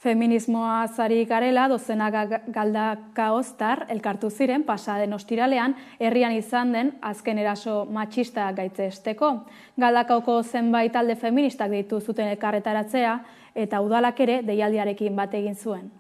Feminismoa zari garela dozenaka galdaka oztar elkartu ziren pasaden ostiralean herrian izan den azken eraso matxista gaitzesteko. Galdakaoko zenbait talde feministak deitu zuten elkarretaratzea eta udalak ere deialdiarekin bat egin zuen.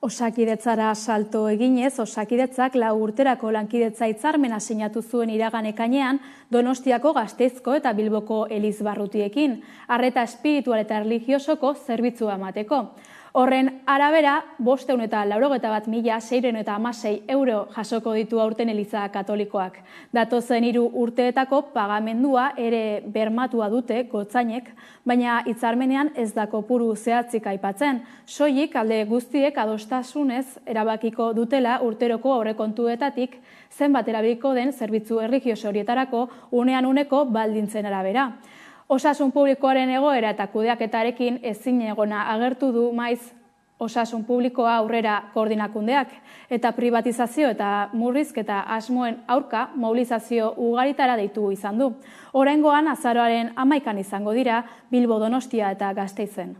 Osakidetzara salto eginez, Osakidetzak 4 urterako lankidetza hitzarmena sinatu zuen iragan ekainean Donostiako, Gasteizko eta Bilboko elizbarrutiekin, arreta espiritual eta erlijiosoko zerbitzua emateko. Horren arabera, 581.616 euro jasoko ditu aurten Eliza Katolikoak. Datozen 3 urteetako pagamendua ere bermatua dute gotzainek, baina hitzarmenean ez da kopuru zehatzik aipatzen. Soilik alde guztiek adostasunez erabakiko dutela urteroko aurrekontuetatik zenbat erabiliko den zerbitzu erlijioso horietarako unean uneko baldintzen arabera. Osasun publikoaren egoera eta kudeaketarekin ezinegona agertu du maiz osasun publikoa aurrera koordinakundeak eta privatizazio eta murrizketa asmoen aurka mobilizazio ugaritara deitu izan du. Oraingoan azaroaren 11an izango dira Bilbo, Donostia eta Gasteizen.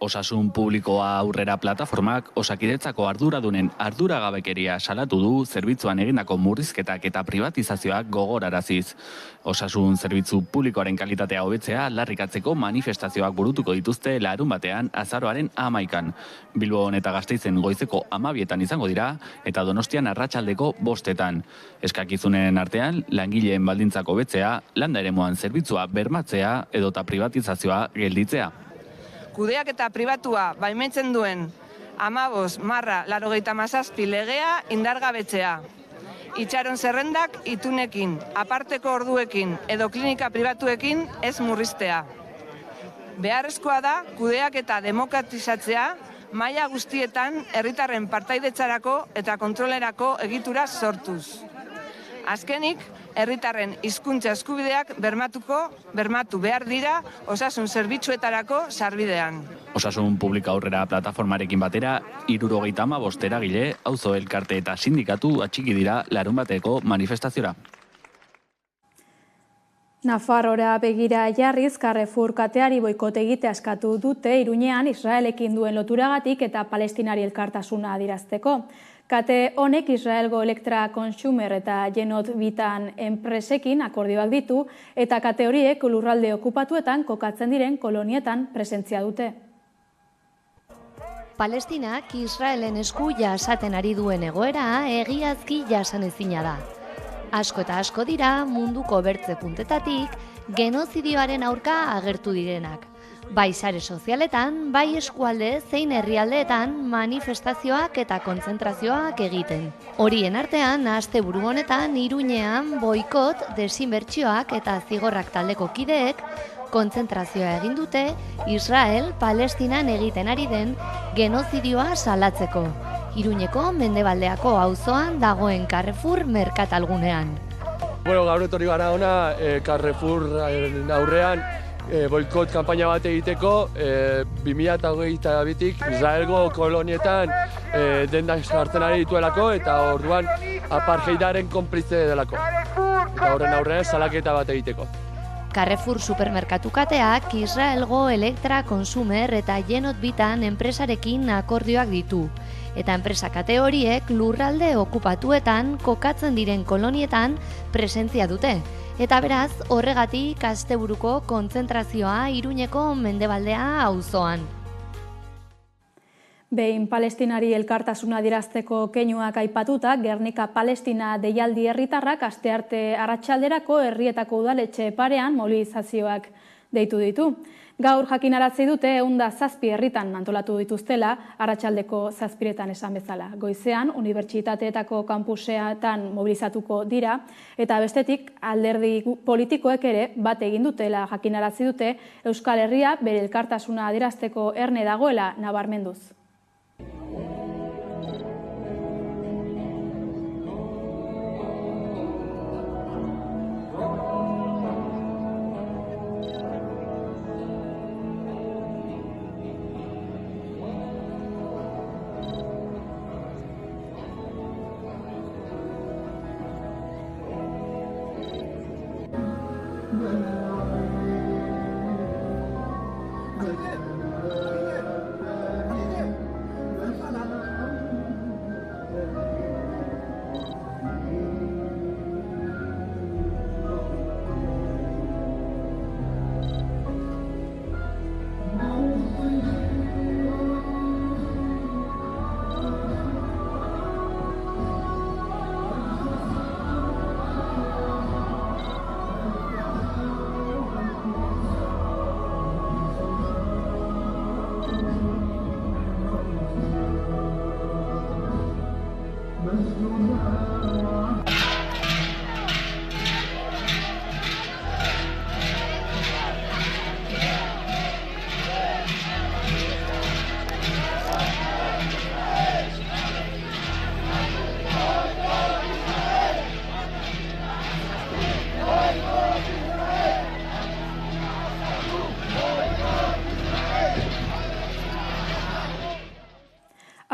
Osasun publikoa aurrera plataformak Osakidetzako arduradunen arduragabekeria salatu du zerbitzuan egindako murrizketak eta privatizazioak gogoraraziz. Osasun zerbitzu publikoaren kalitatea hobetzea larrikatzeko manifestazioak burutuko dituzte larunbatean azaroaren 11an. Bilbon eta Gasteizen goizeko 12etan izango dira eta Donostian arratsaldeko 5etan. Eskakizunen artean langileen baldintzak hobetzea, landa eremuan zerbitzua bermatzea edota privatizazioa gelditzea. Kudeaketa pribatua baimentzen duen 15/87 legea indargabetzea. Itxaron zerrendak itunekin, aparteko orduekin edo klinika pribatuekin ez murriztea. Beharrezkoa da kudeaketa demokratizatzea maila guztietan herritarren partaidetzarako eta kontrolerako egitura sortuz. Azkenik, herritarren hizkuntza eskubideak bermatu behar dira osasun zerbitzuetarako sarbidean. Osasun publiko aurrera plataformarekin batera, 75 eragile, auzo elkarte eta sindikatu atxiki dira larunbateko manifestaziora. Nafarrora begira jarriz, Carrefour kateari boikote egitea eskatu dute Iruñean Israelekin duen loturagatik eta Palestinari elkartasuna adierazteko. Kate honek Israelgo Elektra Consumer eta Jenot Bitan enpresekin akordioak ditu eta kate horiek lurralde okupatuetan kokatzen diren kolonietan presentzia dute. Palestinak Israelen esku jasaten ari duen egoera egiazki jasanezina da. Asko eta asko dira munduko bertze puntetatik genozidioaren aurka agertu direnak. Bai sare sozialetan, bai eskualde zein herrialdeetan manifestazioak eta kontzentrazioak egiten. Horien artean, asteburu honetan Iruñean boikot, desinbertsioak eta zigorrak taldeko kideek kontzentrazioa egin dute Israel Palestinan egiten ari den genozidioa salatzeko. Iruñeko Mendebaldeako auzoan dagoen Carrefour merkatalgunean. Gaur etorri gara ona Carrefour aurrean boikot kanpaina bat egiteko 2022tik Israelgo kolonietan dendak sartzen ari dituelako eta orduan apartheidaren konplize delako. Eta horren aurrean salaketa bat egiteko. Carrefour supermerkatu kateak Israelgo Elektra Consumer eta Jenot Bitan enpresarekin akordioak ditu. Eta enpresa kate horiek lurralde okupatuetan kokatzen diren kolonietan presentzia dute. Eta beraz, horregatik asteburuko kontzentrazioa Iruñeko Mendebaldea auzoan. Behin Palestinari elkartasuna adierazteko keinuak aipatuta, Gernika Palestina deialdi herritarrak astearte arratsalderako herrietako udaletxe parean mobilizazioak deitu ditu. Gaur jakinarazi dute 107 herritan antolatu dituztela, arratsaldeko 7etan esan bezala. Goizean, unibertsitateetako kanpusetan mobilizatuko dira, eta bestetik alderdi politikoek ere bat egin dutela jakinarazi dute Euskal Herria bere elkartasuna adierazteko erne dagoela nabarmenduz.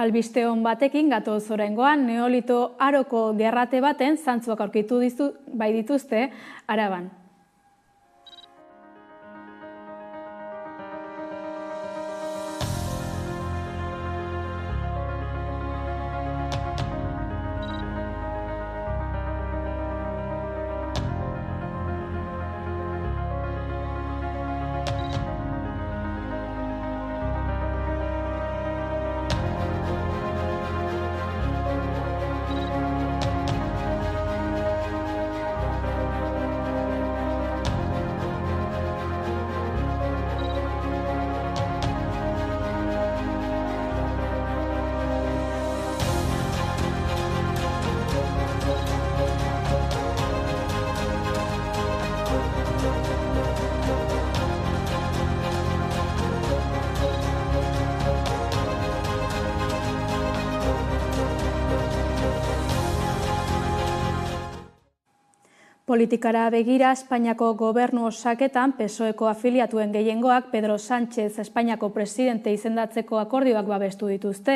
Albiste on batekin gatoz oraingoan, Neolito aroko gerrate baten zantzuak aurkitu dituzte Araban. Politikara begira, Espainiako gobernu osaketan PSOEko afiliatuen gehiengoak Pedro Sánchez Espainiako presidente izendatzeko akordioak babestu dituzte.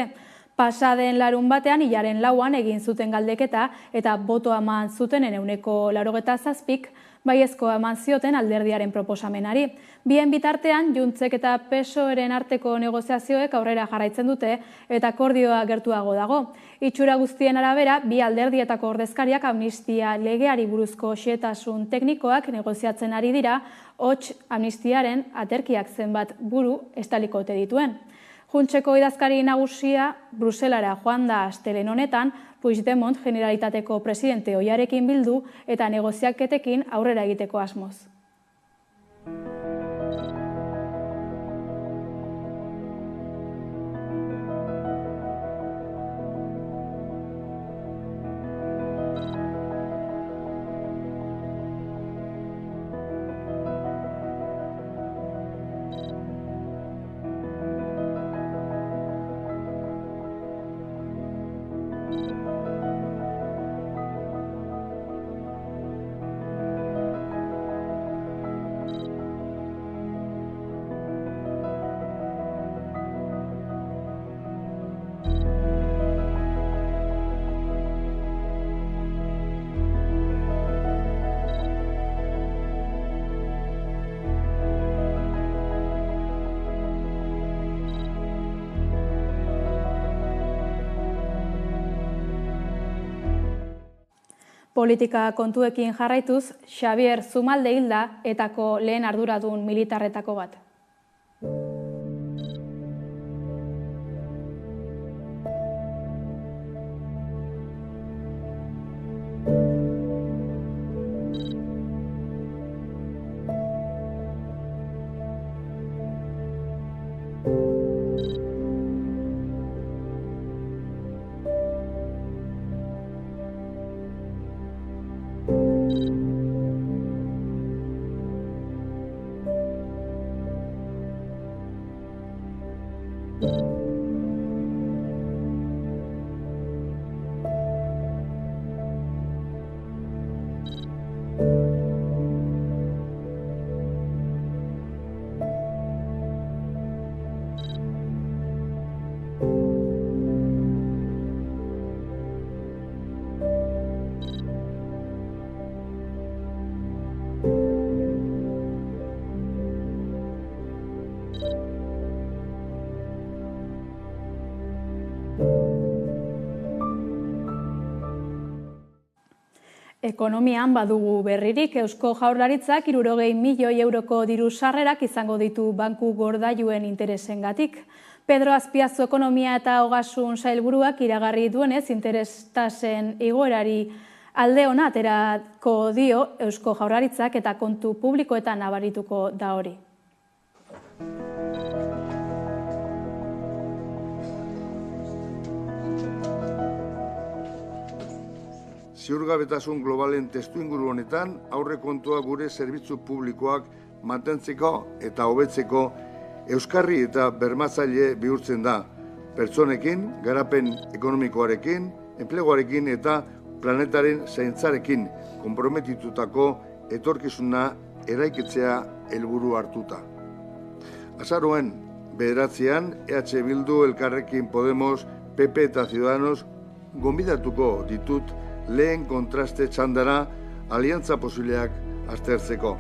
Pasaden larunbatean hilaren 4an egin zuten galdeketa eta botoa eman zutenen 97%, baiezkoa eman zioten alderdiaren proposamenari. Bien bitartean, Juntzek eta PSOEren arteko negoziazioek aurrera jarraitzen dute eta akordioa gertuago dago. Itxura guztien arabera, bi alderdietako ordezkariak amnistia legeari buruzko xehetasun teknikoak negoziatzen ari dira, hots amnistiaren aterkiak zenbat buru estaliko ote dituen. Juntzeko idazkari nagusia Bruselara joan da astelehen honetan, Puigdemont Generalitateko presidente ohiarekin bildu eta negoziaketekin aurrera egiteko asmoz. Politika kontuekin jarraituz, Xabier Zumalde hilda etako lehen arduradun militarretako bat. Ekonomian badugu berririk, Eusko Jaurlaritzak 60 milioi euroko diru sarrerak izango ditu banku gordailuen interesengatik. Pedro Azpiazu ekonomia eta ogasun sailburuak iragarri duenez interestasen igoerari alde ona aterako dio Eusko Jaurlaritzak eta kontu publikoetan nabarituko da hori. Ziurgabetasun globalen testuinguru honetan, aurrekontua gure zerbitzu publikoak mantentzeko eta hobetzeko euskarri eta bermatzaile bihurtzen da. Pertsonekin, garapen ekonomikoarekin, enpleguarekin eta planetaren zaintzarekin konprometitutako etorkizuna eraikitzea helburu hartuta. Azaroan 9 EH Bildu, Elkarrekin Podemos, PP eta Ciudadanos gonbidatuko ditut lehen kontraste txandara aliantza posibleak aztertzeko.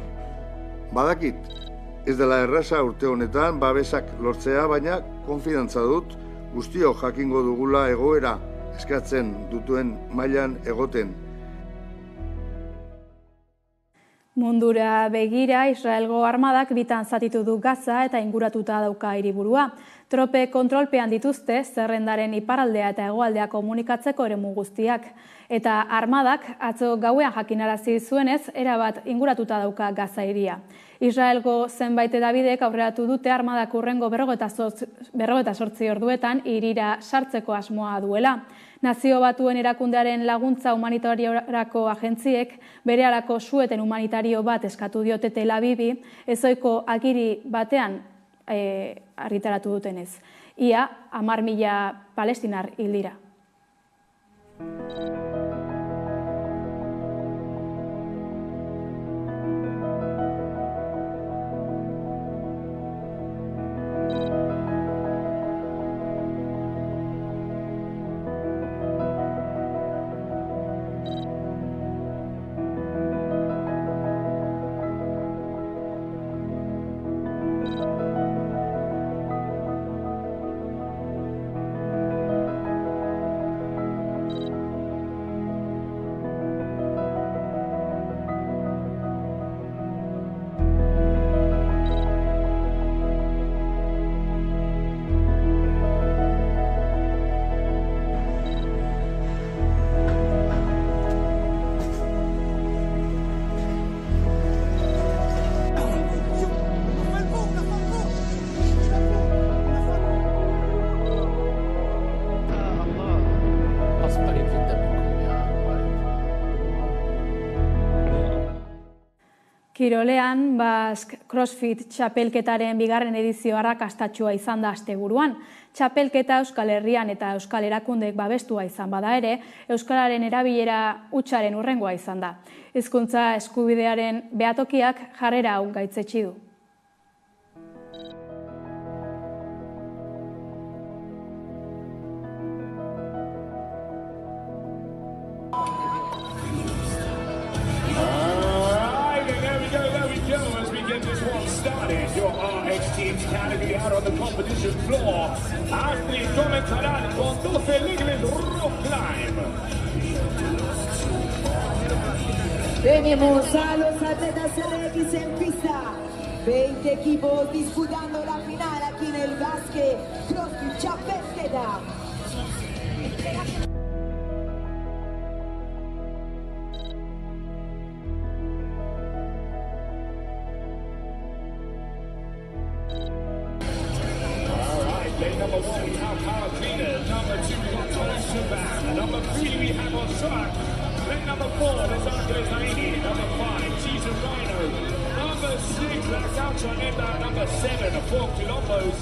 Badakit, ez dela erraza urte honetan babesak lortzea, baina konfidantza dut guztiok jakingo dugula egoera eskatzen dutuen mailan egoten. Mundura begira, Israelgo armadak bitan zatitu du Gaza eta inguratuta dauka hiriburua. Trope kontrolpean dituzte zerrendaren iparraldea eta hegoaldea komunikatzeko eremu guztiak. Eta armadak atzo gauean jakinarazi zuenez erabat inguratuta dauka Gaza hiria. Israelgo zenbait hedabidek aurreratu dute armadak hurrengo 48 orduetan hirira sartzeko asmoa duela. Nazio Batuen erakundearen laguntza humanitariorako agentziek berehalako sueten humanitario bat eskatu diote Tel Avivi, ezohiko agiri batean argitaratu dutenez. Ia 10.000 palestinar hil dira. Kirolean, Basque CrossFit txapelketaren bigarren edizio arrakastatsua izan da asteburuan. Txapelketa Euskal Herrian eta Euskal Erakundek babestua izan bada ere, euskararen erabilera hutsaren hurrengoa izan da. Hizkuntza eskubidearen behatokiak jarrera hau gaitzetsi du. Your RX team's category out on the competition floor. Astrid comenzarán con 12 legles rock climb. Tenemos a los atletas RX en pista. 20 equipos disputando la final aquí en el básquet CrossFit Chapelqueta. Lane number 1, we have Martina. Number 2, we got Thomas Shaban. Number 3, we have Osrak. Lane number 4, there's Andres Aini. Number 5, Cheese and Rhino. Number 6, that's Altroneta. Number 7, 4 Columbus.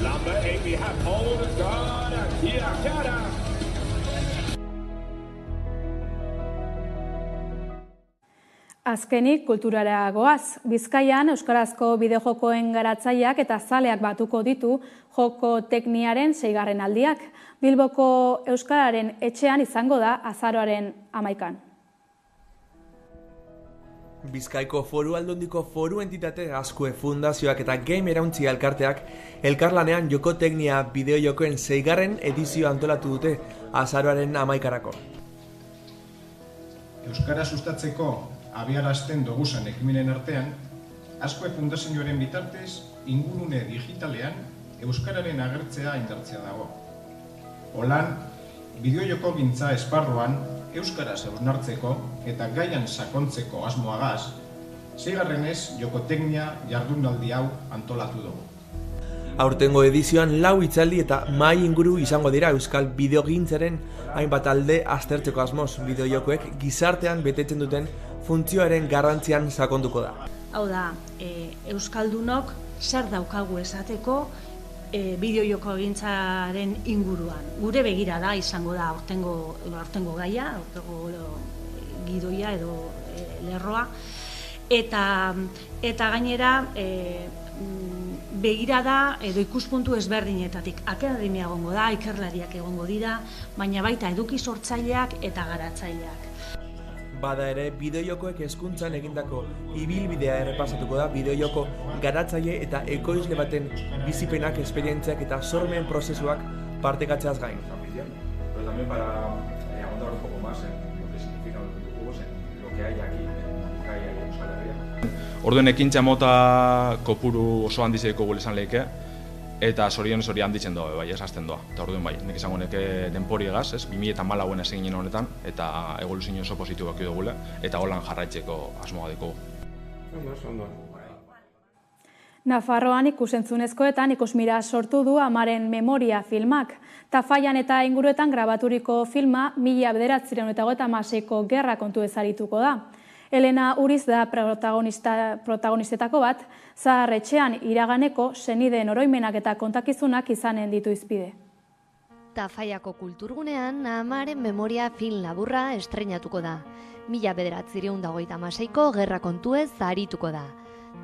Number 8, we have Hold God and Kirakara. Azkenik kulturara goaz. Bizkaian euskarazko bideojokoen garatzaileak eta zaleak batuko ditu joko tekniaren 6. aldiak. Bilboko Euskararen etxean izango da azaroaren 11. Bizkaiko Foru Aldundiko foru entitate Azkue Fundazioak eta Game Erauntzi elkarteak elkarlanean joko teknia bideojokoen 6. edizioa antolatu dute azaroaren 11. Euskara sustatzeko abiarazten doguzan ekimenen artean, Azkue Fundazioaren bitartez ingurune digitalean euskararen agertzea indartzea dago. Holan, bideojoko gintza esparruan euskaraz hausnartzeko eta gaian sakontzeko asmoagaz, 6. jokoteknia jardunaldi hau antolatu dugu. Aurtengo edizioan 4 hitzaldi eta mahai inguru izango dira euskal bideogintzaren hainbat alde aztertzeko asmoz. Bideojokoek gizartean betetzen duten funtzioaren garrantzian sakonduko da. Hau da, euskaldunok zer daukagu esateko bideojoko gintzaren inguruan. Gure begirada izango da aurtengo gaia, aurtengo gidoia edo lerroa, eta gainera begirada edo ikuspuntu ezberdinetatik. Akademia egongo da, ikerlariak egongo dira, baina baita eduki sortzaileak eta garatzaileak. Bada ere, bideojokoek hezkuntzan egindako ibilbidea errepasatuko da bideojoko garatzaile eta ekoizle baten bizipenak, esperientziak eta sormen prozesuak partekatzeaz gain. Pero también para ahondar un poco más en lo que significan los videojuegos, en lo que hay aquí en Bizkaia y en Euskal Herria. Orduen ekintza mota kopuru oso handizeko gule esan lehike, eta zorionez hori handitzen doa, bai, esazten doa. Eta orduen bai, nik izango neke denporiegaz, 2014 ez egin honetan, eta evoluzio oso positiboak dugule, eta holan jarraitzeko asmoa deko. Nafarroan ikusentzunezkoetan ikusmira sortu du Amaren Memoria filmak. Tafaian eta inguruetan grabaturiko filma 1956ko gerra kontu ezarituko da. Elena Uriz da protagonistetako bat, zahar etxean iraganeko senideen oroimenak eta kontakizunak izanen ditu izpide. Tafaiako kulturgunean Amaren Memoria film laburra estreinatuko da. 1956ko gerra kontuez arituko da.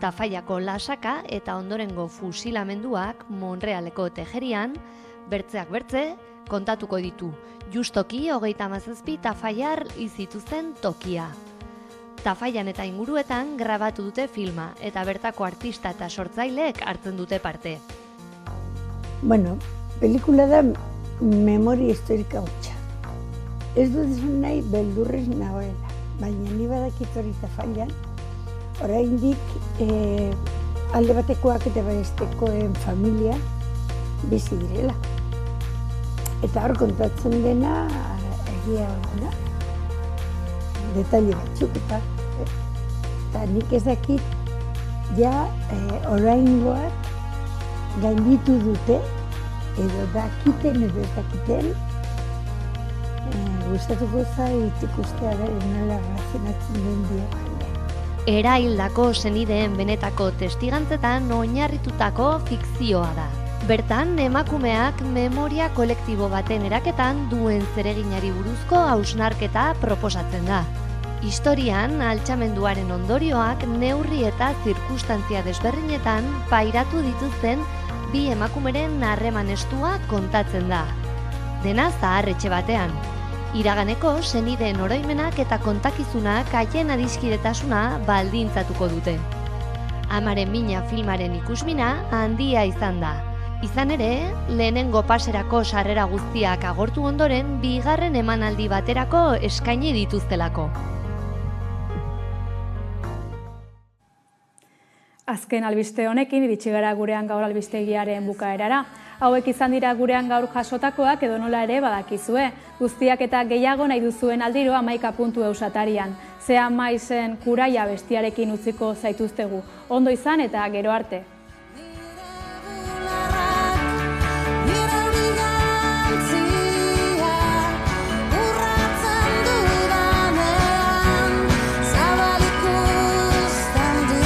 Tafaiako lasaka eta ondorengo fusilamenduak Monrealeko tejerian, bertzeak bertze, kontatuko ditu. Justoki 37 tafaiar izituzten tokia. Tafaian eta inguruetan grabatu dute filma eta bertako artista eta sortzaileek hartzen dute parte. Bueno, pelikula da memoria historika hutsa. Ez dut esan nahi beldurrez nagoela, baina ni badakit hori Tafaian, oraindik alde batekoak eta bestekoen familia bizi direla. Eta hor kontatzen dena egia da. Detaile batzuk eta nik ez dakit oraingoak gainditu dute edo dakiten edo ez dakiten gustatuko zait ikustea nola razionatzen den biak. Eraildako senideen benetako testigantzetan oinarritutako fikzioa da. Bertan, emakumeak memoria kolektibo baten eraketan duen zereginari buruzko hausnarketa proposatzen da. Historian, altxamenduaren ondorioak neurri eta zirkustantzia desberdinetan pairatu dituzten bi emakumeren harreman estua kontatzen da. Dena zahar etxe batean. Iraganeko senideen oroimenak eta kontakizunak haien adiskidetasuna baldintzatuko dute. Amaren Mina filmaren ikusmina handia izan da. Izan ere, lehenengo paserako sarrera guztiak agortu ondoren, bigarren emanaldi baterako eskaini dituztelako. Azken albiste honekin iritsi gara gurean gaur albistegiaren bukaerara. Hauek izan dira gurean gaur jasotakoak edo nola ere badakizue. Guztiak eta gehiago nahi duzuen aldiro 11 puntu eusatarian. Zea maizen kuraia bestiarekin utziko zaituztegu. Ondo izan eta gero arte.